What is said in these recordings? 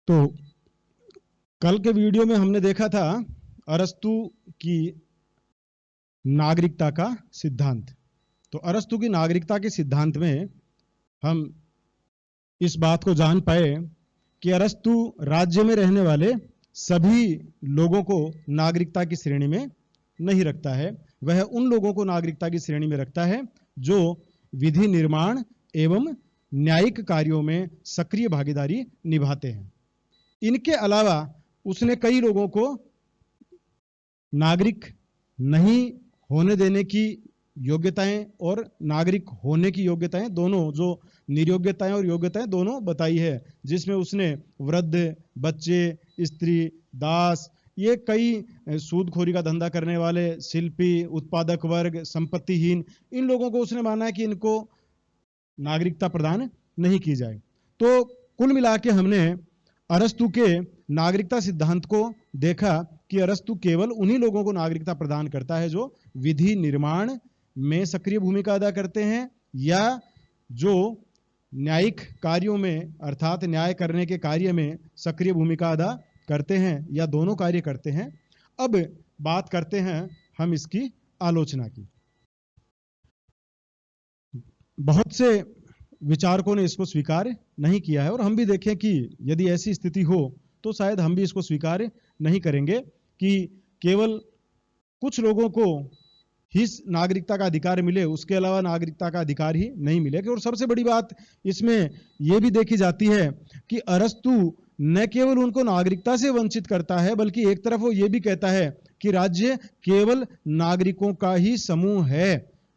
तो कल के वीडियो में हमने देखा था अरस्तु की नागरिकता का सिद्धांत। तो अरस्तु की नागरिकता के सिद्धांत में हम इस बात को जान पाए कि अरस्तु राज्य में रहने वाले सभी लोगों को नागरिकता की श्रेणी में नहीं रखता है। वह उन लोगों को नागरिकता की श्रेणी में रखता है जो विधि निर्माण एवं न्यायिक कार्यों में सक्रिय भागीदारी निभाते हैं। इनके अलावा उसने कई लोगों को नागरिक नहीं होने देने की योग्यताएं और नागरिक होने की योग्यताएं दोनों, जो निर्योग्यताएं और योग्यताएं दोनों बताई है, जिसमें उसने वृद्ध, बच्चे, स्त्री, दास, ये कई सूदखोरी का धंधा करने वाले, शिल्पी, उत्पादक वर्ग, संपत्तिहीन, इन लोगों को उसने माना है कि इनको नागरिकता प्रदान नहीं की जाए। तो कुल मिला के हमने अरस्तु के नागरिकता सिद्धांत को देखा कि अरस्तु केवल उन्हीं लोगों को नागरिकता प्रदान करता है जो विधि निर्माण में सक्रिय भूमिका अदा करते हैं या जो न्यायिक कार्यों में अर्थात न्याय करने के कार्य में सक्रिय भूमिका अदा करते हैं या दोनों कार्य करते हैं। अब बात करते हैं हम इसकी आलोचना की। बहुत से विचारकों ने इसको स्वीकार नहीं किया है और हम भी देखें कि यदि ऐसी स्थिति हो तो शायद हम भी इसको स्वीकार नहीं करेंगे कि केवल कुछ लोगों को ही नागरिकता का अधिकार मिले, उसके अलावा नागरिकता का अधिकार ही नहीं मिलेगा। और सबसे बड़ी बात इसमें यह भी देखी जाती है कि अरस्तु न केवल उनको नागरिकता से वंचित करता है, बल्कि एक तरफ वो ये भी कहता है कि राज्य केवल नागरिकों का ही समूह है,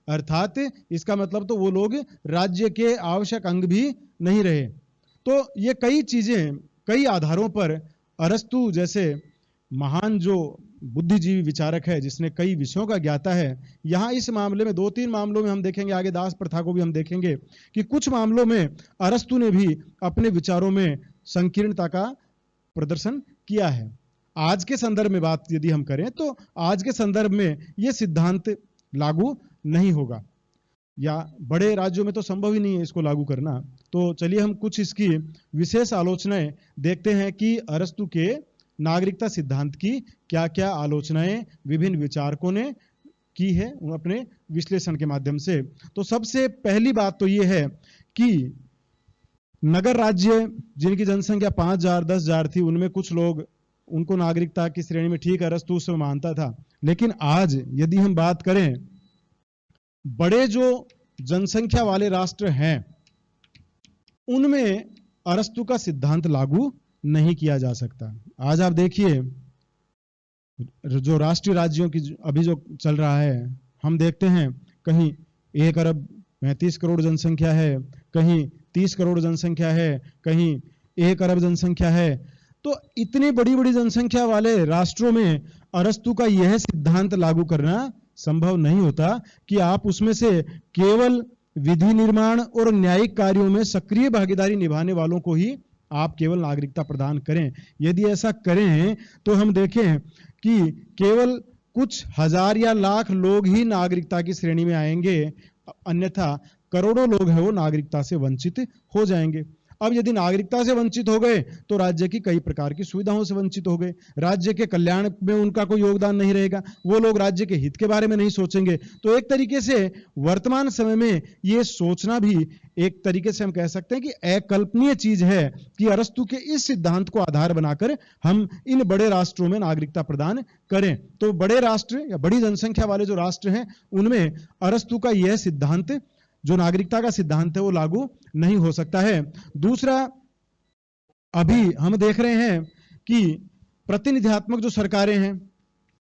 अर्थात इसका मतलब तो वो लोग राज्य के आवश्यक अंग भी नहीं रहे। तो ये कई चीजें, कई आधारों पर अरस्तु जैसे महान जो बुद्धिजीवी विचारक है, जिसने कई विषयों का ज्ञाता है, यहां इस मामले में 2-3 मामलों में हम देखेंगे, आगे दास प्रथा को भी हम देखेंगे कि कुछ मामलों में अरस्तु ने भी अपने विचारों में संकीर्णता का प्रदर्शन किया है। आज के संदर्भ में बात यदि हम करें तो आज के संदर्भ में यह सिद्धांत लागू नहीं होगा, या बड़े राज्यों में तो संभव ही नहीं है इसको लागू करना। तो चलिए हम कुछ इसकी विशेष आलोचनाएं देखते हैं कि अरस्तु के नागरिकता सिद्धांत की क्या क्या आलोचनाएं विभिन्न विचारकों ने की है अपने विश्लेषण के माध्यम से। तो सबसे पहली बात तो यह है कि नगर राज्य जिनकी जनसंख्या 5,000 10,000 थी, उनमें कुछ लोग उनको नागरिकता की श्रेणी में ठीक अरस्तु उसमें मानता था, लेकिन आज यदि हम बात करें बड़े जो जनसंख्या वाले राष्ट्र हैं उनमें अरस्तु का सिद्धांत लागू नहीं किया जा सकता। आज आप देखिए जो राष्ट्रीय राज्यों की अभी जो चल रहा है, हम देखते हैं कहीं 1 अरब 35 करोड़ जनसंख्या है, कहीं 30 करोड़ जनसंख्या है, कहीं 1 अरब जनसंख्या है। तो इतनी बड़ी बड़ी जनसंख्या वाले राष्ट्रों में अरस्तु का यह सिद्धांत लागू करना संभव नहीं होता कि आप उसमें से केवल विधि निर्माण और न्यायिक कार्यों में सक्रिय भागीदारी निभाने वालों को ही आप केवल नागरिकता प्रदान करें। यदि ऐसा करें तो हम देखें कि केवल कुछ हजार या लाख लोग ही नागरिकता की श्रेणी में आएंगे, अन्यथा करोड़ों लोग हैं वो नागरिकता से वंचित हो जाएंगे। अब यदि नागरिकता से वंचित हो गए तो राज्य की कई प्रकार की सुविधाओं से वंचित हो गए, राज्य के कल्याण में उनका कोई योगदान नहीं रहेगा, वो लोग राज्य के हित के बारे में नहीं सोचेंगे। तो एक तरीके से वर्तमान समय में ये सोचना भी एक तरीके से हम कह सकते हैं कि अकल्पनीय चीज है कि अरस्तु के इस सिद्धांत को आधार बनाकर हम इन बड़े राष्ट्रों में नागरिकता प्रदान करें। तो बड़े राष्ट्र या बड़ी जनसंख्या वाले जो राष्ट्र हैं उनमें अरस्तु का यह सिद्धांत, जो नागरिकता का सिद्धांत है, वो लागू नहीं हो सकता है। दूसरा, अभी हम देख रहे हैं कि प्रतिनिधित्वक जो सरकारें हैं,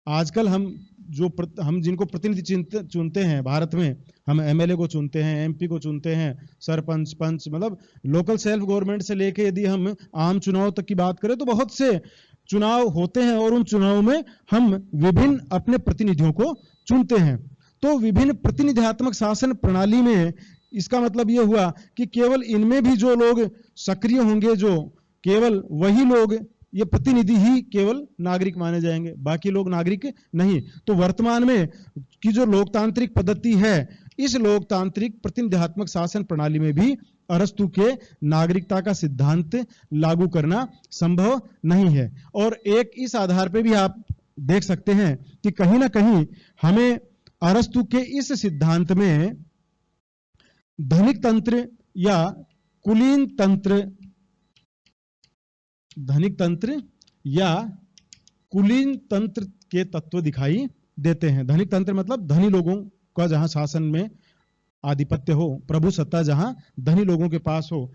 आजकल हम जिनको प्रतिनिधि चुनते हैं भारत में, हम एमएलए को चुनते हैं, एमपी को चुनते हैं, सरपंच, पंच, मतलब लोकल सेल्फ गवर्नमेंट से लेके यदि हम आम चुनाव तक की बात करें तो बहुत से चुनाव होते हैं और उन चुनावों में हम विभिन्न अपने प्रतिनिधियों को चुनते हैं। तो विभिन्न प्रतिनिधित्वक शासन प्रणाली में इसका मतलब यह हुआ कि केवल इनमें भी जो लोग सक्रिय होंगे, जो केवल वही लोग, ये प्रतिनिधि ही केवल नागरिक माने जाएंगे, बाकी लोग नागरिक नहीं। तो वर्तमान में की जो लोकतांत्रिक पद्धति है, इस लोकतांत्रिक प्रतिनिधित्वक शासन प्रणाली में भी अरस्तु के नागरिकता का सिद्धांत लागू करना संभव नहीं है। और एक इस आधार पर भी आप देख सकते हैं कि कहीं ना कहीं हमें अरस्तु के इस सिद्धांत में धनिक तंत्र या कुलीन तंत्र, धनिक तंत्र या कुलीन तंत्र के तत्व दिखाई देते हैं। धनिक तंत्र मतलब धनी लोगों का जहां शासन में आधिपत्य हो, प्रभु सत्ता जहां धनी लोगों के पास हो,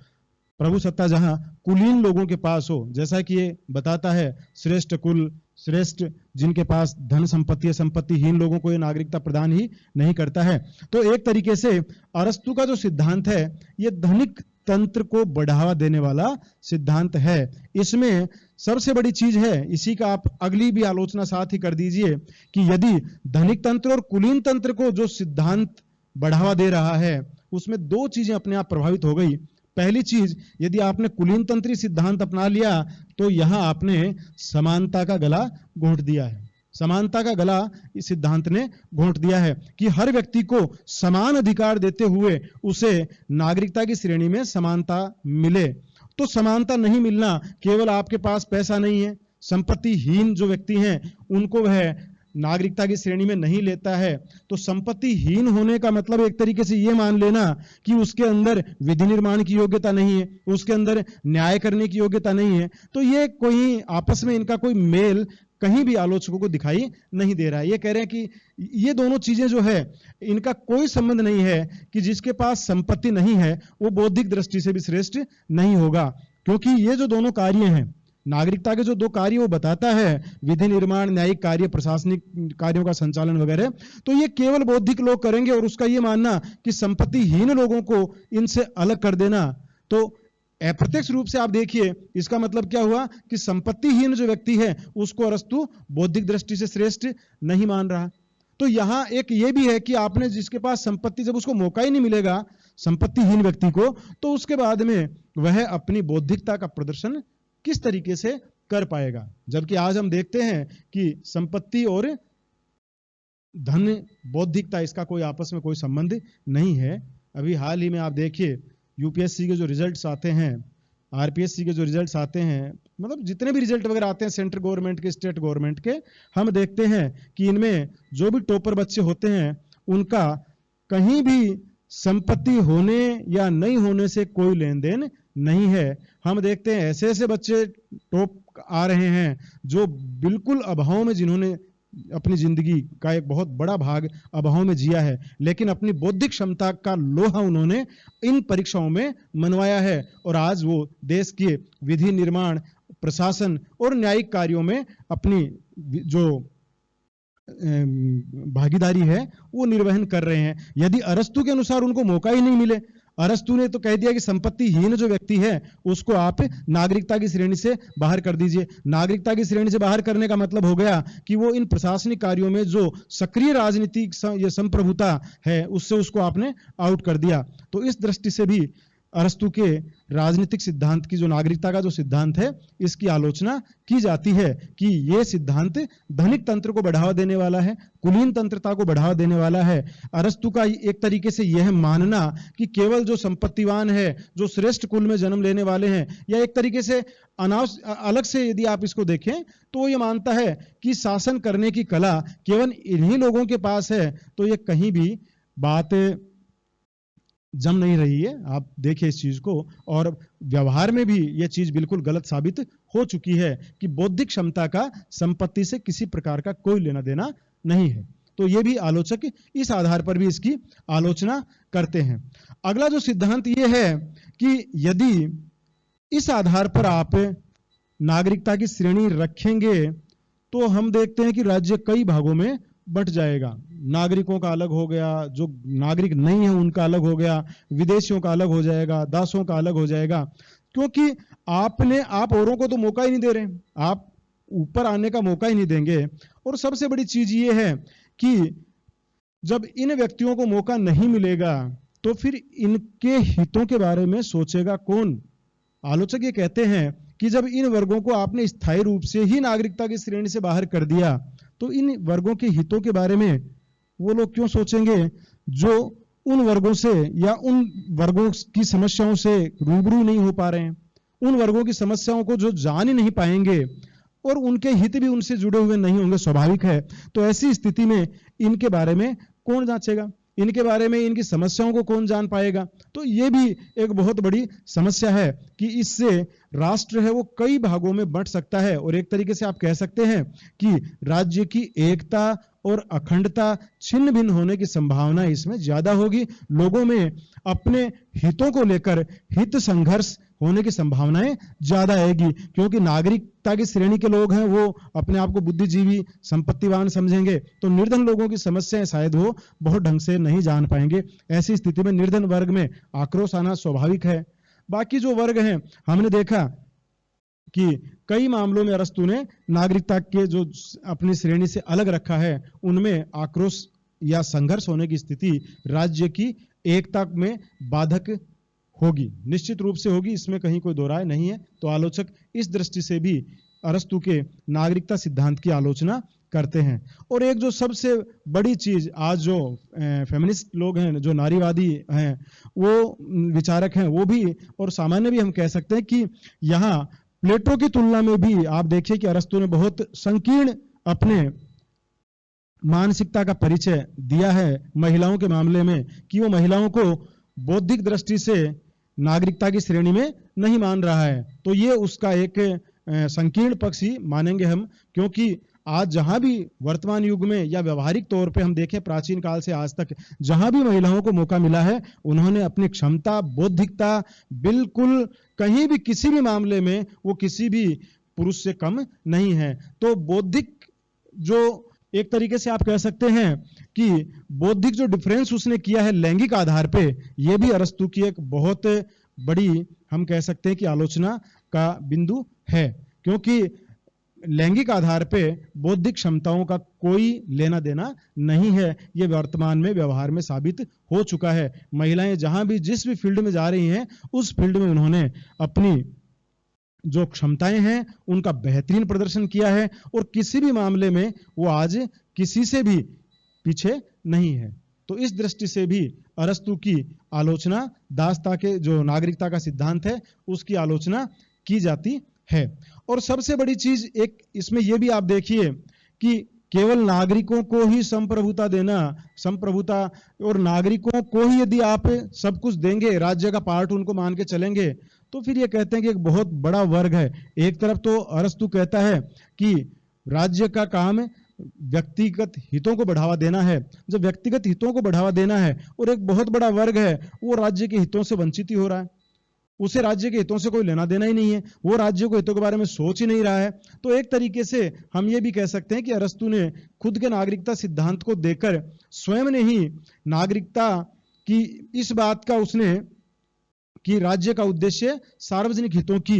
प्रभु सत्ता जहां कुलीन लोगों के पास हो। जैसा कि ये बताता है श्रेष्ठ कुल, श्रेष्ठ जिनके पास धन संपत्ति है, संपत्तिहीन लोगों को ये नागरिकता प्रदान ही नहीं करता है। तो एक तरीके से अरस्तु का जो सिद्धांत है ये धनिक तंत्र को बढ़ावा देने वाला सिद्धांत है। इसमें सबसे बड़ी चीज है, इसी का आप अगली भी आलोचना साथ ही कर दीजिए कि यदि धनिक तंत्र और कुलीन तंत्र को जो सिद्धांत बढ़ावा दे रहा है उसमें दो चीजें अपने आप प्रभावित हो गई। पहली चीज, यदि आपने कुलीन तंत्री सिद्धांत अपना लिया तो यहां आपने समानता का गला घोंट दिया है। समानता का गला इस सिद्धांत ने घोंट दिया है कि हर व्यक्ति को समान अधिकार देते हुए उसे नागरिकता की श्रेणी में समानता मिले। तो समानता नहीं मिलना केवल आपके पास पैसा नहीं है, संपत्तिहीन जो व्यक्ति हैं उनको वह नागरिकता की श्रेणी में नहीं लेता है। तो संपत्तिहीन होने का मतलब एक तरीके से यह मान लेना कि उसके अंदर विधि निर्माण की योग्यता नहीं है, उसके अंदर न्याय करने की योग्यता नहीं है। तो ये कोई आपस में इनका कोई मेल कहीं भी आलोचकों को दिखाई नहीं दे रहा है। ये कह रहे हैं कि ये दोनों चीजें जो है इनका कोई संबंध नहीं है कि जिसके पास संपत्ति नहीं है वो बौद्धिक दृष्टि से भी श्रेष्ठ नहीं होगा, क्योंकि ये जो दोनों कार्य हैं, नागरिकता के जो दो कार्य वो बताता है, विधि निर्माण, न्यायिक कार्य, प्रशासनिक कार्यों का संचालन वगैरह, तो ये केवल बौद्धिक लोग करेंगे। और उसका ये मानना कि संपत्तिहीन लोगों को इनसे अलग कर देना, तो अप्रत्यक्ष रूप से आप देखिए इसका मतलब क्या हुआ कि संपत्तिहीन जो व्यक्ति है उसको अरस्तु बौद्धिक दृष्टि से श्रेष्ठ नहीं मान रहा। तो यहां एक ये भी है कि आपने जिसके पास संपत्ति, जब उसको मौका ही नहीं मिलेगा संपत्तिहीन व्यक्ति को, तो उसके बाद में वह अपनी बौद्धिकता का प्रदर्शन किस तरीके से कर पाएगा। जबकि आज हम देखते हैं कि संपत्ति और धन, बौद्धिकता, इसका कोई आपस में कोई संबंध नहीं है। अभी हाल ही में आप देखिए यूपीएससी के जो रिजल्ट्स आते हैं, आरपीएससी के जो रिजल्ट्स आते हैं, मतलब जितने भी रिजल्ट वगैरह आते हैं सेंट्रल गवर्नमेंट के, स्टेट गवर्नमेंट के, हम देखते हैं कि इनमें जो भी टॉपर बच्चे होते हैं उनका कहीं भी संपत्ति होने या नहीं होने से कोई लेन देन नहीं है। हम देखते हैं ऐसे ऐसे बच्चे टॉप आ रहे हैं जो बिल्कुल अभाव में, जिन्होंने अपनी जिंदगी का एक बहुत बड़ा भाग अभाव में जिया है, लेकिन अपनी बौद्धिक क्षमता का लोहा उन्होंने इन परीक्षाओं में मनवाया है और आज वो देश के विधि निर्माण, प्रशासन और न्यायिक कार्यों में अपनी जो भागीदारी है वो निर्वहन कर रहे हैं। यदि अरस्तु के अनुसार उनको मौका ही नहीं मिले, अरस्तु ने तो कह दिया कि संपत्तिहीन जो व्यक्ति है उसको आप नागरिकता की श्रेणी से बाहर कर दीजिए। नागरिकता की श्रेणी से बाहर करने का मतलब हो गया कि वो इन प्रशासनिक कार्यों में जो सक्रिय राजनीतिक ये संप्रभुता है उससे उसको आपने आउट कर दिया। तो इस दृष्टि से भी अरस्तु के राजनीतिक सिद्धांत की, जो नागरिकता का जो सिद्धांत है, इसकी आलोचना की जाती है कि यह सिद्धांत धनिक तंत्र को बढ़ावा देने वाला है, कुलीन तंत्रता को बढ़ावा देने वाला है। अरस्तु का एक तरीके से यह मानना कि केवल जो संपत्तिवान है, जो श्रेष्ठ कुल में जन्म लेने वाले हैं, या एक तरीके से अलग से यदि आप इसको देखें तो ये मानता है कि शासन करने की कला केवल इन्हीं लोगों के पास है, तो ये कहीं भी बात जम नहीं रही है। आप देखिए इस चीज को, और व्यवहार में भी यह चीज बिल्कुल गलत साबित हो चुकी है कि बौद्धिक क्षमता का संपत्ति से किसी प्रकार का कोई लेना देना नहीं है। तो यह भी आलोचक इस आधार पर भी इसकी आलोचना करते हैं। अगला जो सिद्धांत यह है कि यदि इस आधार पर आप नागरिकता की श्रेणी रखेंगे तो हम देखते हैं कि राज्य कई भागों में बंट जाएगा। नागरिकों का अलग हो गया, जो नागरिक नहीं है उनका अलग हो गया, विदेशियों का अलग हो जाएगा, दासों का अलग हो जाएगा, क्योंकि आप औरों को तो मौका ही नहीं दे रहे, आप ऊपर आने का मौका ही नहीं देंगे। और सबसे बड़ी चीज ये है कि जब इन व्यक्तियों को मौका नहीं मिलेगा तो फिर इनके हितों के बारे में सोचेगा कौन। आलोचक ये कहते हैं कि जब इन वर्गों को आपने स्थायी रूप से ही नागरिकता की श्रेणी से बाहर कर दिया तो इन वर्गों के हितों के बारे में वो लोग क्यों सोचेंगे जो उन वर्गों से या उन वर्गों की समस्याओं से रूबरू नहीं हो पा रहे हैं, उन वर्गों की समस्याओं को जो जान ही नहीं पाएंगे और उनके हित भी उनसे जुड़े हुए नहीं होंगे, स्वाभाविक है। तो ऐसी स्थिति में इनके बारे में कौन जांचेगा, इनके बारे में इनकी समस्याओं को कौन जान पाएगा? तो ये भी एक बहुत बड़ी समस्या है कि इससे राष्ट्र है वो कई भागों में बंट सकता है और एक तरीके से आप कह सकते हैं कि राज्य की एकता और अखंडता छिन्न भिन्न होने की संभावना इसमें ज्यादा होगी। लोगों में अपने हितों को लेकर हित संघर्ष होने की संभावनाएं ज्यादा आएगी, क्योंकि नागरिकता की श्रेणी के लोग हैं वो अपने आप को बुद्धिजीवी संपत्तिवान समझेंगे, तो निर्धन लोगों की समस्याएं शायद वो बहुत ढंग से नहीं जान पाएंगे। ऐसी स्थिति में निर्धन वर्ग में आक्रोश आना स्वाभाविक है। बाकी जो वर्ग हैं, हमने देखा कि कई मामलों में अरस्तू ने नागरिकता के जो अपनी श्रेणी से अलग रखा है, उनमें आक्रोश या संघर्ष होने की स्थिति राज्य की एकता में बाधक होगी, निश्चित रूप से होगी, इसमें कहीं कोई दो राय नहीं है। तो आलोचक इस दृष्टि से भी अरस्तू के नागरिकता सिद्धांत की आलोचना करते हैं। और एक जो सबसे बड़ी चीज आज जो फेमिनिस्ट लोग हैं, जो नारीवादी हैं, वो विचारक हैं, वो भी और सामान्य भी हम कह सकते हैं कि यहाँ प्लेटो की तुलना में भी आप देखिए कि अरस्तू ने बहुत संकीर्ण अपने मानसिकता का परिचय दिया है महिलाओं के मामले में, कि वो महिलाओं को बौद्धिक दृष्टि से नागरिकता की श्रेणी में नहीं मान रहा है। तो ये उसका एक संकीर्ण पक्ष ही मानेंगे हम, क्योंकि आज जहां भी वर्तमान युग में या व्यवहारिक तौर पे हम देखें प्राचीन काल से आज तक जहां भी महिलाओं को मौका मिला है, उन्होंने अपनी क्षमता, बौद्धिकता, बिल्कुल कहीं भी किसी भी मामले में वो किसी भी पुरुष से कम नहीं है। तो बौद्धिक जो एक तरीके से आप कह सकते हैं कि बौद्धिक जो डिफरेंस उसने किया है लैंगिक आधार पे, ये भी अरस्तू की एक बहुत बड़ी हम कह सकते हैं कि आलोचना का बिंदु है, क्योंकि लैंगिक आधार पे बौद्धिक क्षमताओं का कोई लेना देना नहीं है। ये वर्तमान में व्यवहार में साबित हो चुका है। महिलाएं जहां भी जिस भी फील्ड में जा रही हैं, उस फील्ड में उन्होंने अपनी जो क्षमताएं हैं उनका बेहतरीन प्रदर्शन किया है और किसी भी मामले में वो आज किसी से भी पीछे नहीं है। तो इस दृष्टि से भी अरस्तू की आलोचना, दासता के जो नागरिकता का सिद्धांत है उसकी आलोचना की जाती है। और सबसे बड़ी चीज एक इसमें यह भी आप देखिए कि केवल नागरिकों को ही संप्रभुता देना, संप्रभुता और नागरिकों को ही यदि आप सब कुछ देंगे, राज्य का पार्ट उनको मान के चलेंगे, तो फिर ये कहते हैं कि एक बहुत बड़ा वर्ग है। एक तरफ तो अरस्तू कहता है कि राज्य का काम व्यक्तिगत हितों को बढ़ावा देना है, जब व्यक्तिगत हितों को बढ़ावा देना है और एक बहुत बड़ा वर्ग है वो राज्य के हितों से वंचित ही हो रहा है, उसे राज्य के हितों से कोई लेना देना ही नहीं है, वो राज्य के हितों के बारे में सोच ही नहीं रहा है। तो एक तरीके से हम ये भी कह सकते हैं कि अरस्तू ने खुद के नागरिकता सिद्धांत को देकर स्वयं ने ही नागरिकता की इस बात का उसने कि राज्य का उद्देश्य सार्वजनिक हितों की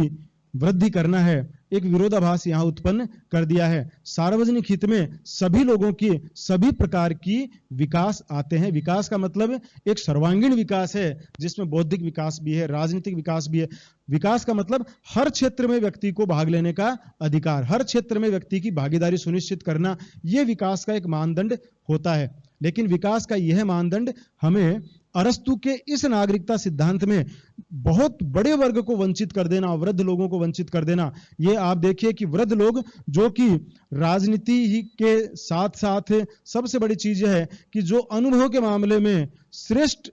वृद्धि करना है, एक विरोधाभास यहां उत्पन्न कर दिया है। सार्वजनिक हित में सभी लोगों की सभी प्रकार की विकास आते हैं। विकास का मतलब एक सर्वांगीण विकास है जिसमें बौद्धिक विकास भी है, राजनीतिक विकास भी है। विकास का मतलब हर क्षेत्र में व्यक्ति को भाग लेने का अधिकार, हर क्षेत्र में व्यक्ति की भागीदारी सुनिश्चित करना, यह विकास का एक मानदंड होता है। लेकिन विकास का यह मानदंड हमें अरस्तू के इस नागरिकता सिद्धांत में बहुत बड़े वर्ग को वंचित कर देना, वृद्ध लोगों को वंचित कर देना। ये आप देखिए कि वृद्ध लोग जो कि राजनीति ही के साथ साथ सबसे बड़ी चीज है कि जो अनुभव के मामले में श्रेष्ठ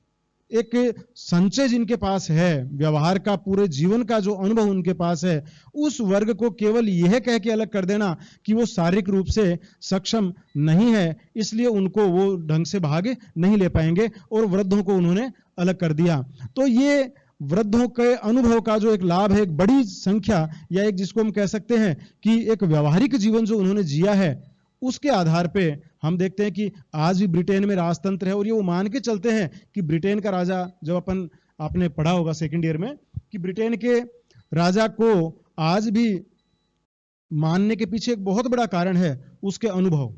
एक संचय जिनके पास है, व्यवहार का पूरे जीवन का जो अनुभव उनके पास है, उस वर्ग को केवल यह कह के अलग कर देना कि वो शारीरिक रूप से सक्षम नहीं है, इसलिए उनको वो ढंग से भाग नहीं ले पाएंगे और वृद्धों को उन्होंने अलग कर दिया। तो ये वृद्धों के अनुभव का जो एक लाभ है, एक बड़ी संख्या या एक जिसको हम कह सकते हैं कि एक व्यवहारिक जीवन जो उन्होंने जिया है, उसके आधार पे हम देखते हैं कि आज भी ब्रिटेन में राजतंत्र है। और ये वो मान के चलते हैं कि ब्रिटेन का राजा, जब आपने पढ़ा होगा सेकंड ईयर में, कि ब्रिटेन के राजा को आज भी मानने के पीछे एक बहुत बड़ा कारण है उसके अनुभव।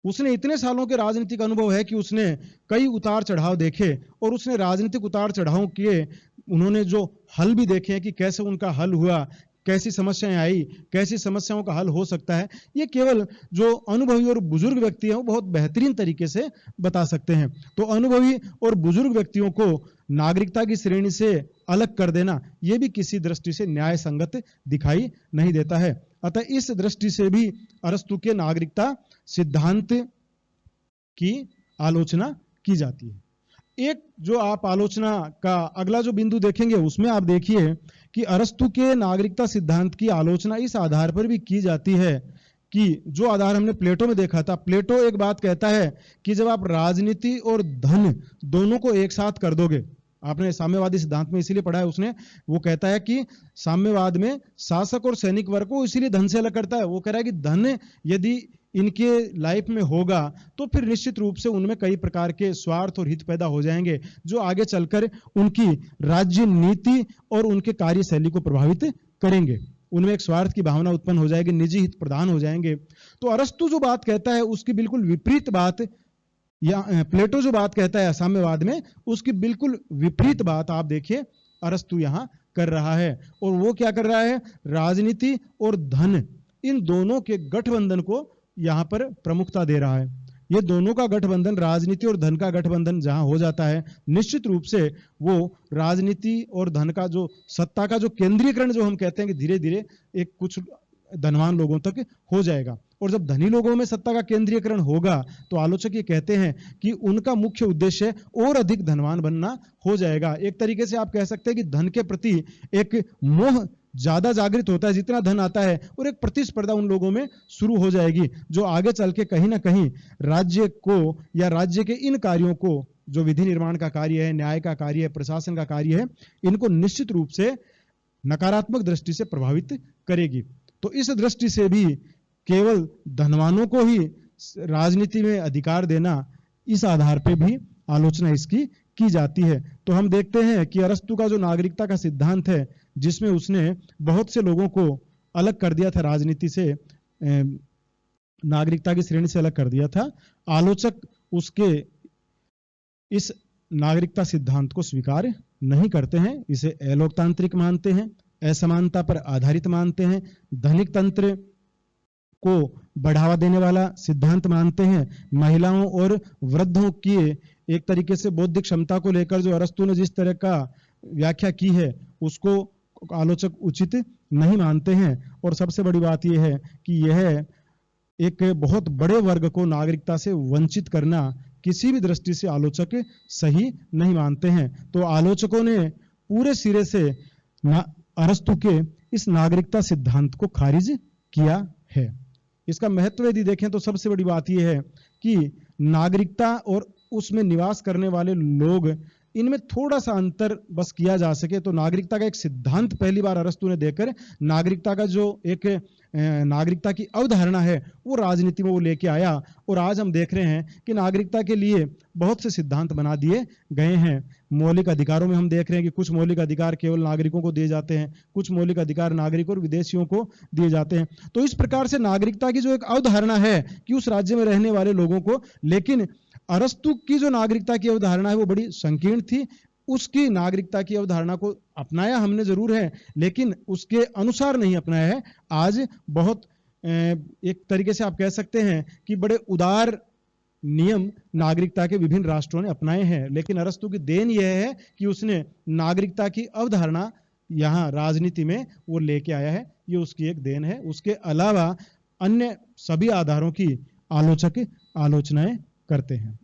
उसने इतने सालों के राजनीतिक अनुभव है कि उसने कई उतार चढ़ाव देखे और उसने राजनीतिक उतार चढ़ाव किए, उन्होंने जो हल भी देखे कि कैसे उनका हल हुआ, कैसी समस्याएं आई, कैसी समस्याओं का हल हो सकता है, ये केवल जो अनुभवी और बुजुर्ग व्यक्ति हैं वो बहुत बेहतरीन तरीके से बता सकते हैं। तो अनुभवी और बुजुर्ग व्यक्तियों को नागरिकता की श्रेणी से अलग कर देना ये भी किसी दृष्टि से न्याय संगत दिखाई नहीं देता है। अतः इस दृष्टि से भी अरस्तु के नागरिकता सिद्धांत की आलोचना की जाती है। एक जो आप आलोचना का अगला जो बिंदु देखेंगे उसमें आप देखिए कि अरस्तु के नागरिकता सिद्धांत की आलोचना इस आधार पर भी की जाती है कि जो आधार हमने प्लेटो में देखा था, प्लेटो एक बात कहता है कि जब आप राजनीति और धन दोनों को एक साथ कर दोगे, आपने साम्यवादी सिद्धांत में इसीलिए पढ़ा है उसने, वो कहता है कि साम्यवाद में शासक और सैनिक वर्ग को इसीलिए धन से अलग करता है। वो कह रहा है कि धन यदि इनके लाइफ में होगा तो फिर निश्चित रूप से उनमें कई प्रकार के स्वार्थ और हित पैदा हो जाएंगे जो आगे चलकर उनकी राज्य नीति और उनके कार्यशैली को प्रभावित करेंगे। उनमें एक स्वार्थ की भावना उत्पन्न हो जाएगी, निजी हित प्रदान हो जाएंगे। तो अरस्तु जो बात कहता है उसकी बिल्कुल विपरीत बात, या प्लेटो जो बात कहता है साम्यवाद में, उसकी बिल्कुल विपरीत बात आप देखिए अरस्तु यहां कर रहा है। और वो क्या कर रहा है, राजनीति और धन इन दोनों के गठबंधन को यहां पर प्रमुखता दे रहा है। ये दोनों का गठबंधन, राजनीति और धन का गठबंधन जहां हो जाता है, निश्चित रूप से वो राजनीति और धन का जो सत्ता का जो केंद्रीकरण जो हम कहते हैं कि धीरे धीरे एक कुछ धनवान लोगों तक हो जाएगा। और जब धनी लोगों में सत्ता का केंद्रीकरण होगा तो आलोचक ये कहते हैं कि उनका मुख्य उद्देश्य और अधिक धनवान बनना हो जाएगा। एक तरीके से आप कह सकते हैं कि धन के प्रति एक मोह ज्यादा जागृत होता है जितना धन आता है, और एक प्रतिस्पर्धा उन लोगों में शुरू हो जाएगी जो आगे चल के कहीं ना कहीं राज्य को या राज्य के इन कार्यों को, जो विधि निर्माण का कार्य है, न्याय का कार्य है, प्रशासन का कार्य है, इनको निश्चित रूप से नकारात्मक दृष्टि से प्रभावित करेगी। तो इस दृष्टि से भी केवल धनवानों को ही राजनीति में अधिकार देना, इस आधार पे भी आलोचना इसकी की जाती है। तो हम देखते हैं कि अरस्तु का जो नागरिकता का सिद्धांत है, जिसमें उसने बहुत से लोगों को अलग कर दिया था, राजनीति से नागरिकता की श्रेणी से अलग कर दिया था, आलोचक उसके इस नागरिकता सिद्धांत को स्वीकार नहीं करते हैं। इसे अलोकतांत्रिक मानते हैं, असमानता पर आधारित मानते हैं, धनिक तंत्र को बढ़ावा देने वाला सिद्धांत मानते हैं। महिलाओं और वृद्धों की एक तरीके से बौद्धिक क्षमता को लेकर जो अरस्तु ने जिस तरह का व्याख्या की है उसको आलोचक उचित नहीं मानते हैं। और सबसे बड़ी बात यह है कि यह एक बहुत बड़े वर्ग को नागरिकता से वंचित करना किसी भी दृष्टि से आलोचक सही नहीं मानते हैं। तो आलोचकों ने पूरे सिरे से अरस्तु के इस नागरिकता सिद्धांत को खारिज किया है। इसका महत्व यदि देखें तो सबसे बड़ी बात यह है कि नागरिकता और उसमें निवास करने वाले लोग, इनमें थोड़ा सा अंतर बस किया जा सके तो नागरिकता का एक सिद्धांत पहली बार अरस्तु ने देकर नागरिकता का जो एक नागरिकता की अवधारणा है वो राजनीति में वो लेके आया। और आज हम देख रहे हैं कि नागरिकता के लिए बहुत से सिद्धांत बना दिए गए हैं। मौलिक अधिकारों में हम देख रहे हैं कि कुछ मौलिक अधिकार केवल नागरिकों को दिए जाते हैं, कुछ मौलिक अधिकार नागरिकों और विदेशियों को दिए जाते हैं। तो इस प्रकार से नागरिकता की जो एक अवधारणा है कि उस राज्य में रहने वाले लोगों को, लेकिन अरस्तु की जो नागरिकता की अवधारणा है वो बड़ी संकीर्ण थी। उसकी नागरिकता की अवधारणा को अपनाया हमने जरूर है, लेकिन उसके अनुसार नहीं अपनाया है। आज बहुत एक तरीके से आप कह सकते हैं कि बड़े उदार नियम नागरिकता के विभिन्न राष्ट्रों ने अपनाए हैं, लेकिन अरस्तु की देन यह है कि उसने नागरिकता की अवधारणा यहाँ राजनीति में वो लेके आया है। ये उसकी एक देन है। उसके अलावा अन्य सभी आधारों की आलोचक आलोचनाएं करते हैं।